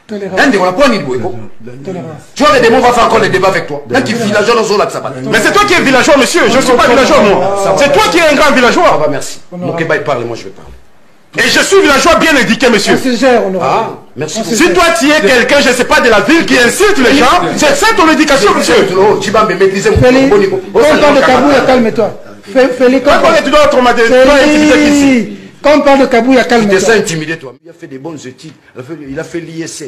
Tu vois, les démons vont faire encore les débats avec toi. Là, qui est villageois dans la sabbat. Mais c'est toi qui es villageois, monsieur. Je ne suis pas villageois, moi. C'est toi qui es un grand villageois. Ah bah merci. Mokeba, il parle, moi je vais parler. Et je suis villageois bien éduqué, monsieur. Ah, merci. Si toi tu es quelqu'un, je ne sais pas, de la ville qui incite les gens, c'est ça ton éducation, monsieur. Tu vas me maîtriser mon Félix, quand on parle de Kabouya, calme-toi. Félix, quand on parle de Kabouya, calme-toi. Tu t'es intimidé, toi. Il a fait des bonnes études. Il a fait l'ISC.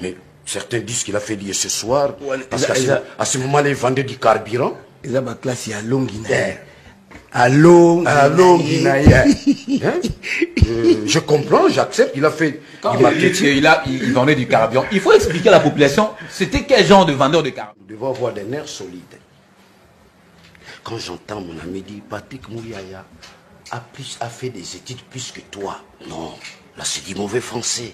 Mais certains disent qu'il a fait l'ISC ce soir. Parce qu'à ce moment-là, il vendait du carburant. Il a ma classe, il y a Longina. Je comprends, j'accepte. Il a fait du marketing. Il vendait du carburant. Il faut expliquer à la population, c'était quel genre de vendeur de carburant? Nous devons avoir des nerfs solides. Quand j'entends mon ami dire Patrick Mouyaya a fait des études plus que toi. Non, là c'est du mauvais français.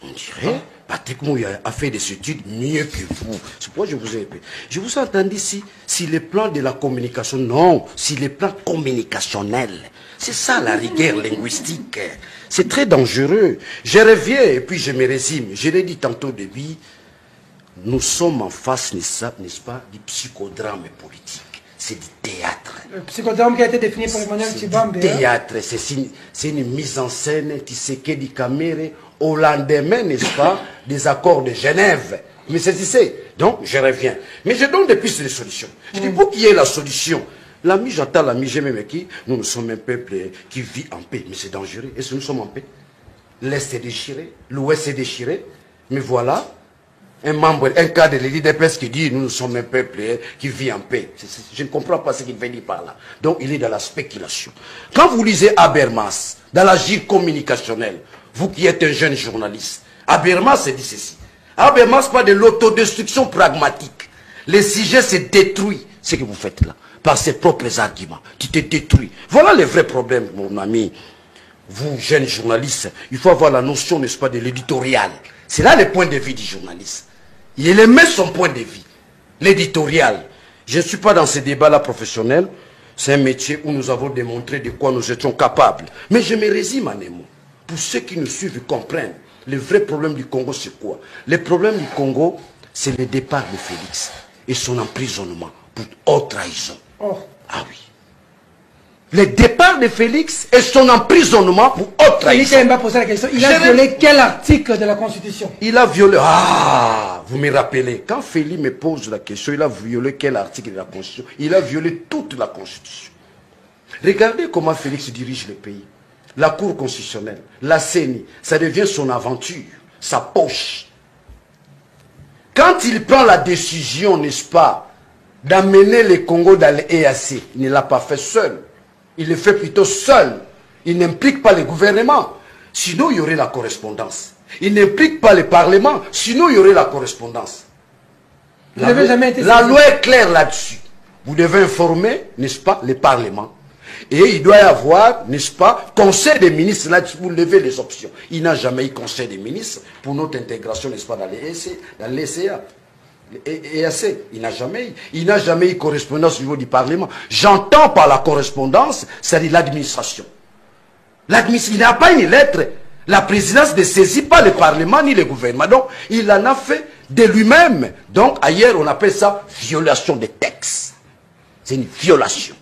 On dirait Patrick Mouyaya a fait des études mieux que vous. C'est pourquoi je vous ai épais. Je vous ai entendu si les plans de la communication, non, si les plans communicationnels. C'est ça la rigueur linguistique. C'est très dangereux. Je reviens et puis je me résume. Je l'ai dit tantôt au début, nous sommes en face, n'est-ce pas, du psychodrame politique. C'est du théâtre. Le psychodrame qui a été défini par Emmanuel Tshibambe. C'est du théâtre, c'est une mise en scène, Tshisekedi Kamere, au lendemain, n'est-ce pas, des accords de Genève. Mais c'est ici. Donc, je reviens. Mais je donne des pistes de solutions. Je dis, pour qu'il y ait la solution, l'ami, j'entends l'ami, j'ai même qui, nous sommes un peuple qui vit en paix. Mais c'est dangereux. Est-ce que nous sommes en paix? L'Est est déchiré, l'Ouest est déchiré. Mais voilà, un cadre de l'IDPS qui dit, nous sommes un peuple qui vit en paix. Je ne comprends pas ce qu'il veut dire par là. Donc, il est dans la spéculation. Quand vous lisez Habermas, dans l'agir communicationnel, vous qui êtes un jeune journaliste, Habermas dit ceci. Habermas parle de l'autodestruction pragmatique. Les sujets se détruisent, ce que vous faites là, par ses propres arguments. Tu te détruis. Voilà les vrais problèmes, mon ami. Vous, jeunes journalistes, il faut avoir la notion, n'est-ce pas, de l'éditorial. C'est là le point de vue du journaliste. Il aimait son point de vue, l'éditorial. Je ne suis pas dans ces débats-là professionnels. C'est un métier où nous avons démontré de quoi nous étions capables. Mais je me résume en un mot. Pour ceux qui nous suivent et comprennent, le vrai problème du Congo, c'est quoi? Le problème du Congo, c'est le départ de Félix et son emprisonnement pour haute trahison. Oh. Ah oui. Le départ de Félix et son emprisonnement pour haute trahison. Félix m'a posé la question. Il a violé quel article de la Constitution? Il a violé... Ah, vous me rappelez. Quand Félix me pose la question, il a violé quel article de la Constitution? Il a violé toute la Constitution. Regardez comment Félix dirige le pays. La Cour constitutionnelle, la CENI, ça devient son aventure, sa poche. Quand il prend la décision, n'est-ce pas, d'amener le Congo dans l'EAC, il ne l'a pas fait seul. Il le fait plutôt seul. Il n'implique pas le gouvernement. Sinon, il y aurait la correspondance. Il n'implique pas le Parlement. Sinon, il y aurait la correspondance. La loi est claire là-dessus. Vous devez informer, n'est-ce pas, le Parlement. Et il doit y avoir, n'est-ce pas, conseil des ministres là-dessus pour lever les options. Il n'a jamais eu conseil des ministres pour notre intégration, n'est-ce pas, dans l'ECA. EAC, il n'a jamais eu. Il n'a jamais eu correspondance au niveau du Parlement. J'entends par la correspondance, c'est-à-dire l'administration. Il n'a pas une lettre. La présidence ne saisit pas le Parlement ni le gouvernement. Donc, il en a fait de lui-même. Donc, ailleurs, on appelle ça violation des textes. C'est une violation.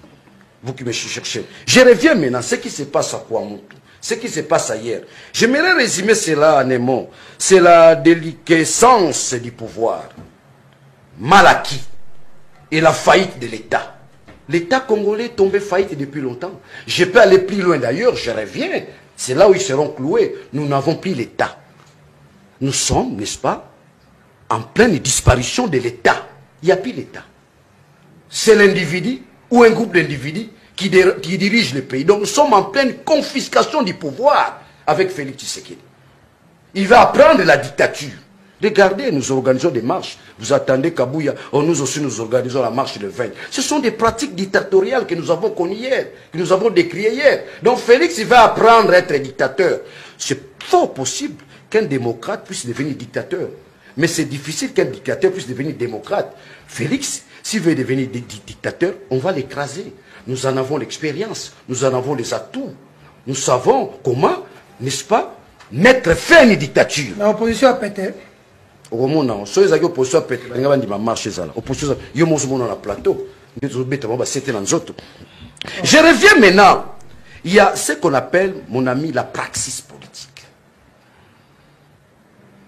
Vous qui me cherchez. Je reviens maintenant. Ce qui se passe à Kouamoutou. Ce qui se passe ailleurs. J'aimerais résumer cela en un mot. C'est la déliquescence du pouvoir. Mal acquis. Et la faillite de l'État. L'État congolais est tombé faillite depuis longtemps. Je peux aller plus loin d'ailleurs. Je reviens. C'est là où ils seront cloués. Nous n'avons plus l'État. Nous sommes, n'est-ce pas, en pleine disparition de l'État. Il n'y a plus l'État. C'est l'individu ou un groupe d'individus qui dirige le pays. Donc nous sommes en pleine confiscation du pouvoir avec Félix Tshisekedi. Il va apprendre la dictature. Regardez, nous organisons des marches. Vous attendez Kabouya, nous aussi nous organisons la marche le 20. Ce sont des pratiques dictatoriales que nous avons connues hier, que nous avons décriées hier. Donc Félix, il va apprendre à être dictateur. C'est fort possible qu'un démocrate puisse devenir dictateur. Mais c'est difficile qu'un dictateur puisse devenir démocrate. Félix, s'il veut devenir dictateur, on va l'écraser. Nous en avons l'expérience, nous en avons les atouts. Nous savons comment n'est-ce pas, mettre fin à une dictature. L'opposition a pété. Au moment où ceux qui opposent à péter, ils vont marcher ça. Opposition, ils vont sur le plateau. Je reviens maintenant. Il y a ce qu'on appelle, mon ami, la praxis politique.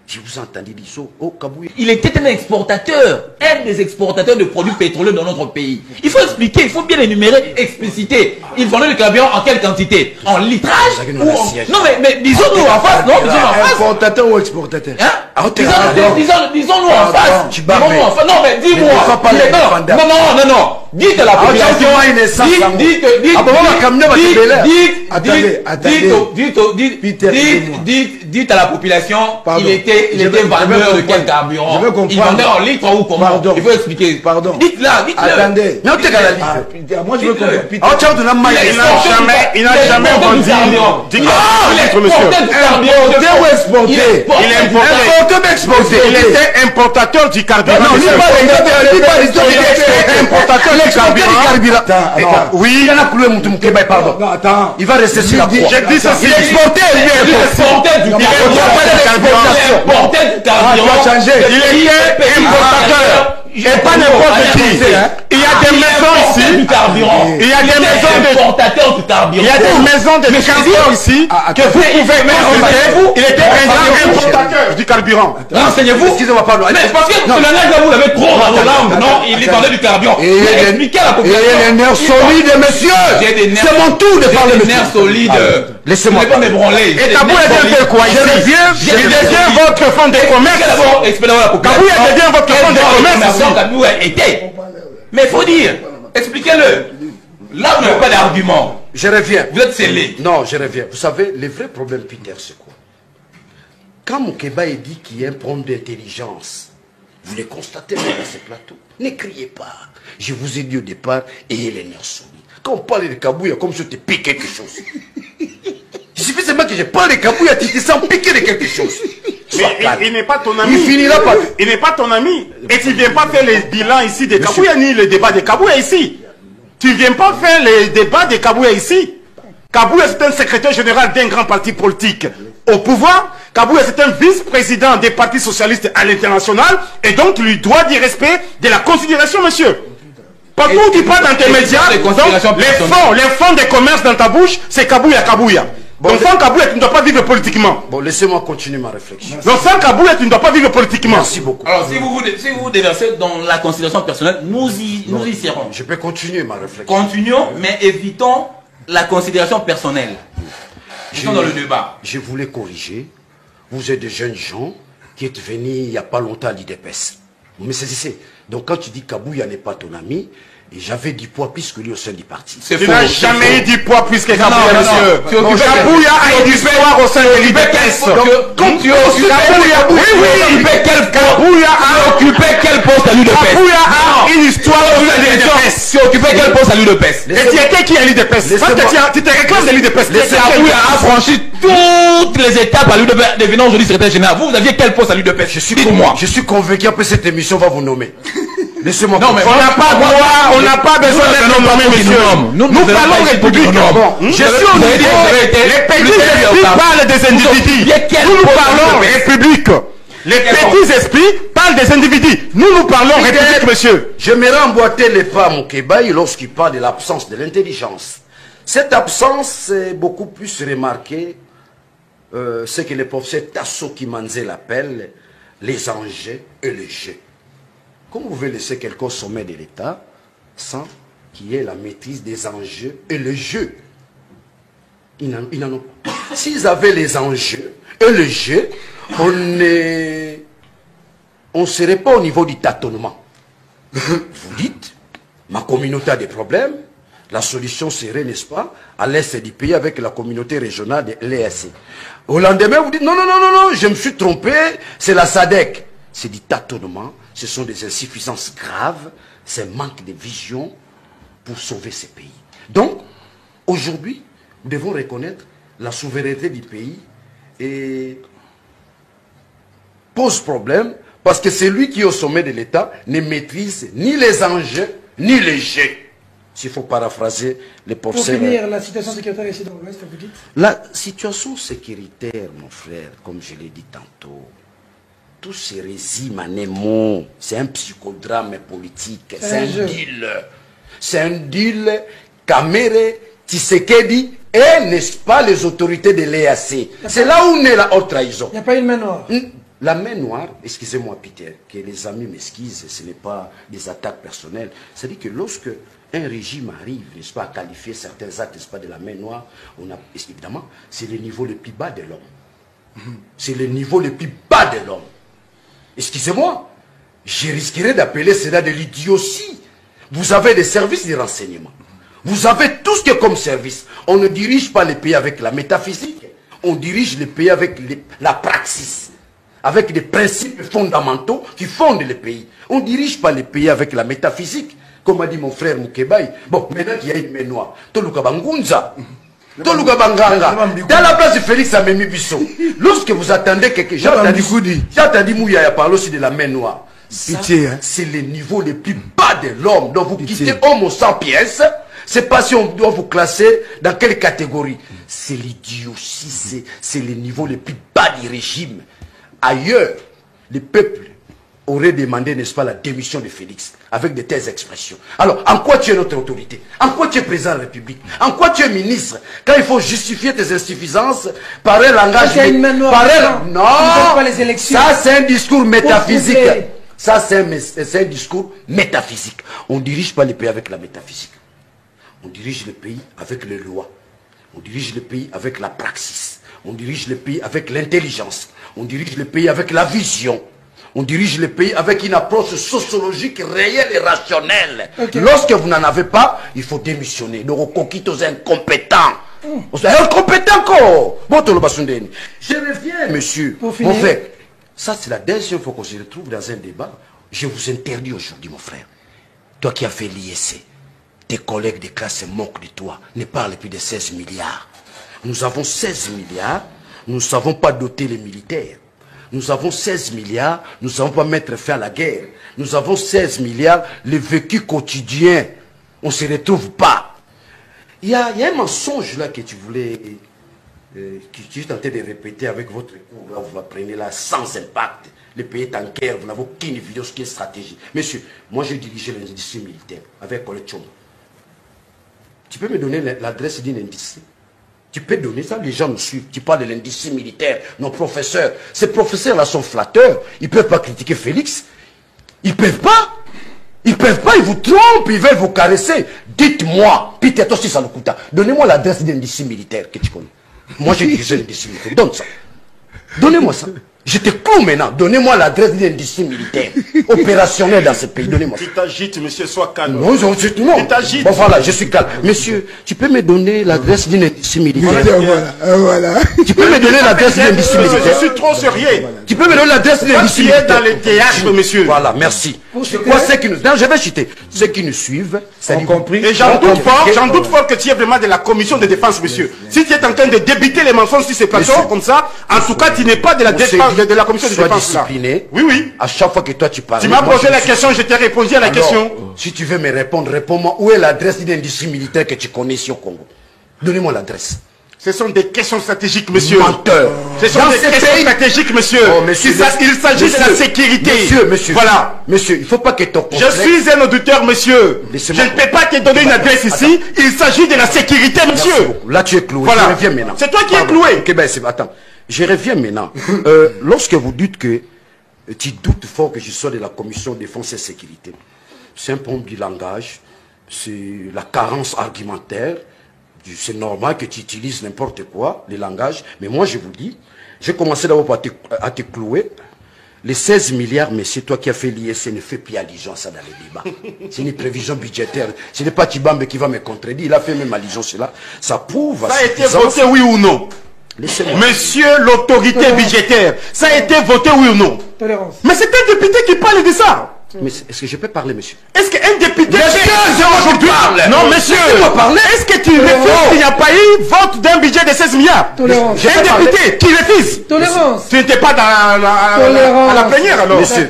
Je vous ai entendu dire ça au Kabouya. Il était un exportateur, un des exportateurs de produits pétroliers dans notre pays. Il faut expliquer, il faut bien énumérer, expliciter. Il vendait le carburant en quelle quantité? En litrage ou en... Non mais disons-nous en face, non? Disons-nous en face. Importateur ou exportateur? Hein? Disons-nous en face. Disons-nous en face. Non mais dis-moi. Non. Dites à la population. Dites à la population, il était vendeur de quel carburant? Il vendait en litre ou comment? Il faut expliquer. Pardon. Dites-le. Attendez. Moi, je veux comprendre. Il n'a jamais vendu du carburant, monsieur. Il était importateur du carburant. Il était importateur du carburant. Oui. Il y en a cloué Moutoum Keba, pardon. Il va rester sur la croix. J'ai dit ceci. Il exportait, Il exportait du carburant. Il était importateur. Et pas n'importe qui. Il y a des maisons ici. Il y a des maisons de importateurs du carburant. Il y a des maisons de transport ici que vous pouvez consulter. Il était un grand importateur du carburant. Renseignez-vous. Excusez-moi, pardon. Mais parce que le langage, vous l'avez trop dans vos langues. Non, il vendait du carburant. Expliquez à la population. Et les nerfs solides, monsieur. C'est mon tour de parler, monsieur. Nerfs solides. Laissez-moi pas m'ébranler. Et Kabouya devient quoi ici? Il devient votre fonds de commerce. Kabouya devient votre fonds de commerce. Kabouya était. Mais il faut dire, expliquez-le. Là, vous n'avez pas d'argument. Je reviens. Vous êtes scellé. Non, je reviens. Vous savez, le vrai problème, Peter, c'est quoi? Quand Moukeba est dit qu'il y a un problème d'intelligence, vous le constatez même dans ce plateau. Ne criez pas. Je vous ai dit au départ, ayez les nerfs solides. Quand on parle de Kabouya, comme si je te pique quelque chose. Il suffit seulement que je parle de Kabouya, tu te sens piquer de quelque chose. Mais il n'est pas ton ami. Il finira par... Il n'est pas ton ami. Et tu ne viens pas faire les bilans ici de Kabouya ni le débat de Kabouya ici. Tu ne viens pas faire les débats de Kabouya ici. Kabouya c'est un secrétaire général d'un grand parti politique au pouvoir. Kabouya c'est un vice-président des partis socialistes à l'international. Et donc tu lui dois du respect de la considération, monsieur. Partout où tu parles dans tes médias, les fonds de commerce dans ta bouche, c'est Kabouya. Donc sans Kabouya, tu ne dois pas vivre politiquement. Bon, laissez-moi continuer ma réflexion. Donc sans Kabouya, tu ne dois pas vivre politiquement. Merci beaucoup. Alors, si vous vous déversez dans la considération personnelle, nous y serons. Je peux continuer ma réflexion. Continuons, mais évitons la considération personnelle. Nous sommes dans le débat. Je voulais corriger. Vous êtes des jeunes gens qui êtes venus il n'y a pas longtemps à l'IDPS. Vous me saisissez. Donc quand tu dis Kabouya n'est pas ton ami, et j'avais du poids plus que lui au sein du parti. Tu n'as jamais eu du poids plus que Kabouya, monsieur. Kabouya a eu du pouvoir au sein de l'IDPS. Kabouya a occupé quel poste à l'UDPS? Kabouya a une histoire au sein de l'IDPS. Tu occupais quel poste à l'UDPS? Et tu étais qui à l'IDPS? Tu te réclames de l'IDPS. Kabouya a franchi toutes les étapes à l'UDPS, devenant aujourd'hui secrétaire général. Vous aviez quel poste à l'UDPS? Je suis convaincu que cette émission va vous nommer. Laissez-moi. Non, mais on n'a pas droit, on n'a pas besoin d'être nommé, monsieur. Nous parlons république. Je suis au niveau. Les petits esprits parlent des individus. Nous parlons république. Les petits esprits parlent des individus. Nous parlons république, monsieur. J'aimerais emboîter les pas à Moukeba lorsqu'il parle de l'absence de l'intelligence. Cette absence est beaucoup plus remarquée, ce que le professeur Tasso Kimanze l'appelle les enjeux et les jeux. Comment vous pouvez laisser quelqu'un au sommet de l'État sans qu'il y ait la maîtrise des enjeux et les jeux? Ils n'en ont pas. S'ils avaient les enjeux et les jeux, on ne serait pas au niveau du tâtonnement. Vous dites, ma communauté a des problèmes, la solution serait, n'est-ce pas, à l'est du pays avec la communauté régionale de l'ESC. Au lendemain, vous dites, non, je me suis trompé, c'est la SADC. C'est du tâtonnement, ce sont des insuffisances graves, c'est un manque de vision pour sauver ces pays. Donc, aujourd'hui, nous devons reconnaître la souveraineté du pays et pose problème parce que celui qui est au sommet de l'État ne maîtrise ni les enjeux ni les jeux. s'il faut paraphraser les Pour professeurs. finir, la situation sécuritaire ici dans l'Ouest, vous dites? La situation sécuritaire, mon frère, comme je l'ai dit tantôt, tout se résume en un mot. C'est un psychodrame politique. C'est un deal. C'est un deal. Kamere, Tshisekedi et, n'est-ce pas, les autorités de l'EAC. C'est là où naît la haute trahison. Il n'y a pas une main noire. La main noire, excusez-moi Peter, que les amis m'excusent, ce n'est pas des attaques personnelles. C'est-à-dire que lorsque un régime arrive, n'est-ce pas, à qualifier certains actes, n'est-ce pas, de la main noire, on a, évidemment, c'est le niveau le plus bas de l'homme. C'est le niveau le plus bas de l'homme. Excusez-moi, je risquerais d'appeler cela de l'idiotie. Vous avez des services de renseignement. Vous avez tout ce qui est comme service. On ne dirige pas les pays avec la métaphysique. On dirige les pays avec la praxis. Avec des principes fondamentaux qui fondent les pays. On ne dirige pas les pays avec la métaphysique. Comme a dit mon frère Moukebaï. Bon, maintenant qu'il y a une main noire. Toluka Bangunza. Toluka Banganga. Dans la place de Félix Amemi Bissot. Lorsque vous attendez quelque chose, j'ai entendu Mouya parler aussi de la main noire. C'est le niveau le plus bas de l'homme. Donc vous quittez Homo sapiens. C'est pas si on doit vous classer dans quelle catégorie. C'est l'idiotie. C'est le niveau le plus bas du régime. Ailleurs, le peuple aurait demandé, n'est-ce pas, la démission de Félix, avec de telles expressions. Alors, en quoi tu es notre autorité? En quoi tu es président de la République? En quoi tu es ministre? Quand il faut justifier tes insuffisances par un langage... Non, pas les élections. Ça, c'est un discours métaphysique. Ça, c'est un discours métaphysique. On ne dirige pas les pays avec la métaphysique. On dirige le pays avec les lois. On dirige le pays avec la praxis. On dirige le pays avec l'intelligence. On dirige le pays avec la vision. On dirige le pays avec une approche sociologique réelle et rationnelle. Lorsque vous n'en avez pas, il faut démissionner. Donc, on quitte aux incompétents. Incompétents, quoi. Je reviens, monsieur. Mon frère, ça, c'est la deuxième fois qu'on se retrouve dans un débat. Je vous interdis aujourd'hui, mon frère. Toi qui as fait l'IEC, tes collègues de classe se moquent de toi. Ne parle plus de 16 milliards. Nous avons 16 milliards. Nous ne savons pas doter les militaires. Nous avons 16 milliards, nous ne savons pas mettre fin à la guerre. Nous avons 16 milliards, le vécu quotidien. On ne se retrouve pas. Il y a un mensonge là que tu voulais, que tu es tenté de répéter avec votre cours. Là, vous apprenez là sans impact. Le pays est en guerre, vous n'avez aucune vidéo, ce qui est stratégie. Monsieur, moi j'ai dirigé l'industrie militaire avec Colette Chombo. Tu peux me donner l'adresse d'une industrie? Tu peux donner ça, les gens nous suivent. Tu parles de l'industrie militaire, nos professeurs. Ces professeurs-là sont flatteurs. Ils ne peuvent pas critiquer Félix. Ils ne peuvent pas. Ils ne peuvent pas, ils vous trompent, ils veulent vous caresser. Dites-moi, Peter Tossi Salukuta, donnez-moi l'adresse de l'industrie militaire que tu connais. Moi, j'ai dirigé l'industrie militaire. Donne ça. Donnez-moi ça. Je te cloue maintenant. Donnez-moi l'adresse de l'industrie militaire opérationnelle dans ce pays. Donnez-moi ça. Tu t'agites, monsieur, sois calme. Non, non. Tu t'agites. Bon, voilà, je suis calme. Monsieur, tu peux me donner l'adresse d'une industrie militaire? Voilà. Tu peux me donner l'adresse d'une industrie militaire? Je suis trop sérieux. Tu peux me donner l'adresse d'une industrie militaire? dans les théâtres, monsieur. Voilà, merci. Je crois ceux qui nous... Non, je vais citer. Ceux qui nous suivent, c'est compris. Et j'en doute fort que tu es vraiment de la commission de défense, monsieur. Si tu es en train de débiter les mensonges sur ces plateaux comme ça, en tout cas, tu n'es pas de la défense, de la commission de défense. Sois discipliné. Oui, oui. À chaque fois que toi tu parles. Tu m'as posé la question, je t'ai répondu à la question. Si tu veux me répondre, réponds-moi. Où est l'adresse d'une industrie militaire que tu connais ici au Congo? Donnez-moi l'adresse. Ce sont des questions stratégiques, monsieur. Menteur. Ce sont des questions stratégiques, monsieur. Oh, monsieur, il s'agit de la sécurité. Monsieur. Voilà. Monsieur, il ne faut pas que ton Je suis un auditeur, monsieur. Je ne peux pas te donner une adresse ici. Il s'agit de la sécurité, monsieur. Là, tu es cloué. Voilà. Je reviens maintenant. C'est toi qui es cloué. Ok, ben, attends. Je reviens maintenant. Lorsque vous dites que tu doutes fort que je sois de la commission défense et sécurité, c'est un problème du langage, c'est la carence argumentaire. C'est normal que tu utilises n'importe quoi, le langage. Mais moi, je vous dis, j'ai commencé d'abord à te clouer. Les 16 milliards, mais c'est toi qui as fait l'IEC, ne fait plus allusion à ça dans les débats. C'est une prévision budgétaire. Ce n'est pas Tibambe qui va me contredire. Il a fait même allusion sur cela. Ça prouve... Ça a été voté, oui ou non? Monsieur l'autorité budgétaire, ça a été voté, oui ou non? Tolérance. Mais c'est un député qui parle de ça. Mais est-ce que je peux parler, monsieur? Est-ce qu'un député... aujourd'hui Non, monsieur. Est-ce que tu refuses qu'il n'y a pas eu vote d'un budget de 16 milliards? Tolérance. Un député qui refuse. Tolérance. Tu n'étais pas à la plénière, alors? Monsieur,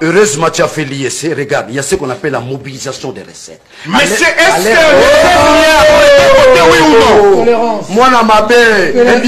heureusement, tu as fait l'ISC. Regarde, il y a ce qu'on appelle la mobilisation des recettes. Monsieur, est-ce que les 16 milliards ont été votés, oui ou non? Tolérance. Moi, dans ma belle,